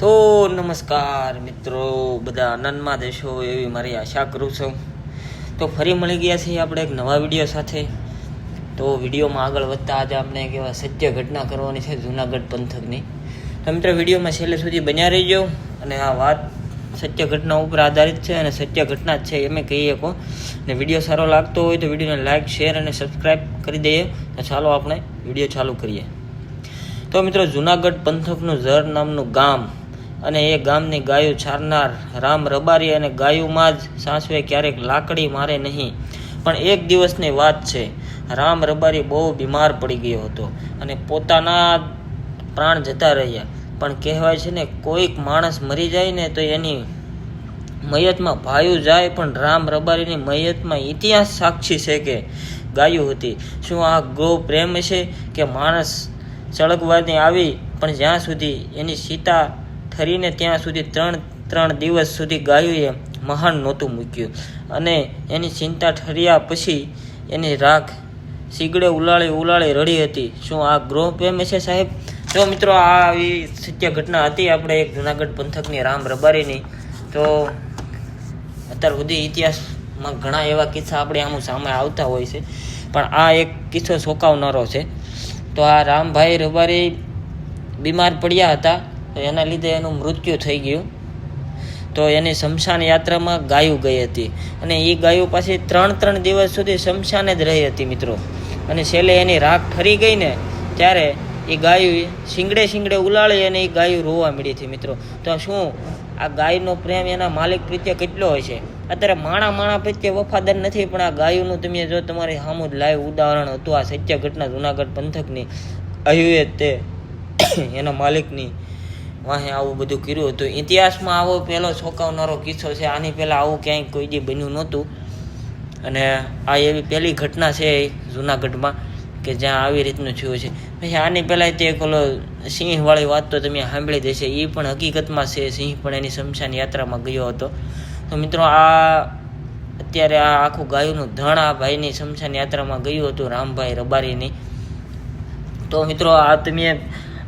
તો નમસ્કાર મિત્રો, બધા આનંદમાં દેશો એવી મારી આશા કરું છું. તો ફરી મળી ગયા છીએ આપણે એક નવા વિડીયો સાથે. તો વિડીયોમાં આગળ વધતા આજે આપણે એક એવા સત્ય ઘટના કરવાની છે જૂનાગઢ પંથકની. તો મિત્રો વિડીયોમાં છેલ્લે સુધી બન્યા રહીજો. અને આ વાત સત્ય ઘટના ઉપર આધારિત છે અને સત્ય ઘટના જ છે એમ કહી શકો. અને વિડીયો સારો લાગતો હોય તો વિડીયોને લાઇક, શેર અને સબસ્ક્રાઈબ કરી દઈએ. તો ચાલો આપણે વિડીયો ચાલુ કરીએ. તો મિત્રો જૂનાગઢ પંથકનું ઝર નામનું ગામ અને એ ગામની ગાયો છારનાર રામ રબારી અને ગાયોમાં જ સાસવે ક્યારેક લાકડી મારે નહીં. પણ એક દિવસની વાત છે, રામ રબારી બહુ બીમાર પડી ગયો હતો અને પોતાના પ્રાણ જતા રહ્યા. પણ કહેવાય છે ને, કોઈક માણસ મરી જાય ને તો એની મયતમાં ભાયું જાય, પણ રામ રબારીની મયતમાં ઇતિહાસ સાક્ષી છે કે ગાયું હતી. શું આ ગૌ પ્રેમ છે કે માણસ સળગવાની આવી? પણ જ્યાં સુધી એની સીતા ઠરીને ત્યાં સુધી ત્રણ દિવસ સુધી ગાયોએ મહાન નહોતું મૂક્યું. અને એની ચિંતા ઠર્યા પછી એની રાખ સીગડે ઉલાળી રડી હતી. શું આ ગૃહ પ્રેમ છે સાહેબ? જો મિત્રો, આ આવી સત્ય ઘટના હતી આપણે એક જૂનાગઢ પંથકની રામ રબારીની. તો અત્યાર સુધી ઇતિહાસમાં ઘણા એવા કિસ્સા આપણે આમ સામે આવતા હોય છે, પણ આ એક કિસ્સો ચોંકાવનારો છે. તો આ રામભાઈ રબારી બીમાર પડ્યા હતા, તો એના લીધે એનું મૃત્યુ થઈ ગયું. તો એની શમશાન યાત્રામાં ગાયું ગઈ હતી અને એ ગાયો પાછી ત્રણ દિવસ સુધી શમશાને જ રહી હતી મિત્રો. અને છેલ્લે એની રાખ ઠરી ગઈ ને ત્યારે એ ગાયું શીંગડે ઉલાળી અને એ ગાયું રોવા મળી હતી મિત્રો. તો શું આ ગાયનો પ્રેમ એના માલિક પ્રત્યે કેટલો હોય છે? અત્યારે માણા પ્રત્યે વફાદાર નથી, પણ આ ગાયોનું તમે જો તમારી સામું જ લાઈવ ઉદાહરણ હતું આ સત્ય ઘટના જૂનાગઢ પંથકની. અયુએ તે એના માલિકની વાહે આવું બધું કર્યું હતું. ઇતિહાસમાં આવો પહેલો ચોંકાવનારો કિસ્સો છે. આની પહેલાં આવું ક્યાંય કોઈ દી બન્યું નહોતું. અને આ એવી પહેલી ઘટના છે જૂનાગઢમાં કે જ્યાં આવી રીતનું થયું છે. પછી આની પહેલાં તે ઓલો સિંહવાળી વાત તો તમે સાંભળી દેશે, એ પણ હકીકતમાં છે. સિંહ પણ એની શમશાન યાત્રામાં ગયો હતો. તો મિત્રો, આ અત્યારે આ આખું ગાયોનું ધણ આ ભાઈની શમશાન યાત્રામાં ગયું હતું રામભાઈ રબારીની. તો મિત્રો, આ તમે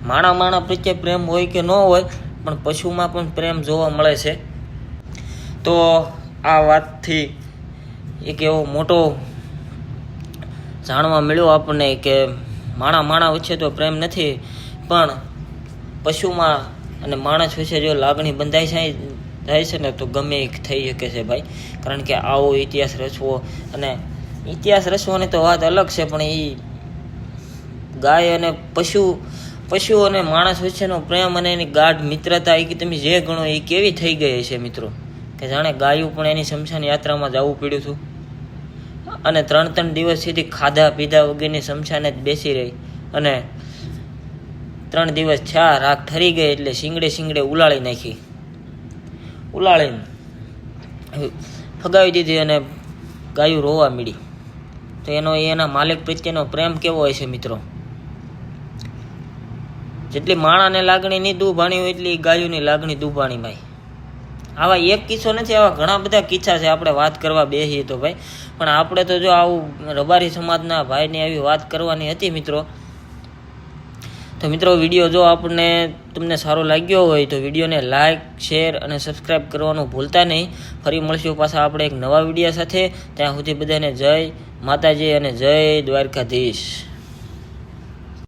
માણા પ્રત્યે પ્રેમ હોય કે ન હોય, પણ પશુમાં પણ પ્રેમ જોવા મળે છે. તો આ વાતથી એક એવો મોટો જાણવા મળ્યો આપણને કે માણા વચ્ચે તો પ્રેમ નથી, પણ પશુમાં અને માણસ વચ્ચે જો લાગણી બંધાઈ જાય છે ને તો ગમે એ થઈ શકે છે ભાઈ. કારણ કે આવો ઇતિહાસ રચવો, અને ઇતિહાસ રચવાની તો વાત અલગ છે, પણ એ ગાય અને પશુ અને માણસ વચ્ચેનો પ્રેમ અને એની ગાઢ મિત્રતા એ તમે જે ગણો એ કેવી થઈ ગઈ છે મિત્રો, કે જાણે ગાયું પણ એની શમશાન યાત્રામાં જવું પડ્યું હતું. અને 3 દિવસ સુધી ખાધા પીધા વગરની શમશાને જ બેસી રહી. અને 3 દિવસ થયા, રાખ ઠરી ગઈ એટલે શીંગડે ઉલાળીને ફગાવી દીધી અને ગાયું રોવા માંડી. તો એના માલિક પ્રત્યેનો પ્રેમ કેવો હોય છે મિત્રો? જેટલી માણાને લાગણી નહીં દુભાણી હોય એટલી ગાયોની લાગણી દુભાણી ભાઈ. આવા એક કિસ્સો નથી, આવા ઘણા બધા કિસ્સા છે. આપણે વાત કરવા બેસીએ તો ભાઈ, પણ આપણે તો જો આવું રબારી સમાજના ભાઈની આવી વાત કરવાની હતી મિત્રો. તો મિત્રો, વિડીયો જો તમને સારો લાગ્યો હોય તો વિડીયોને લાઇક, શેર અને સબસ્ક્રાઈબ કરવાનું ભૂલતા નહીં. ફરી મળશું પાછા આપણે એક નવા વિડીયો સાથે. ત્યાં સુધી બધાને જય માતાજી અને જય દ્વારકાધીશ.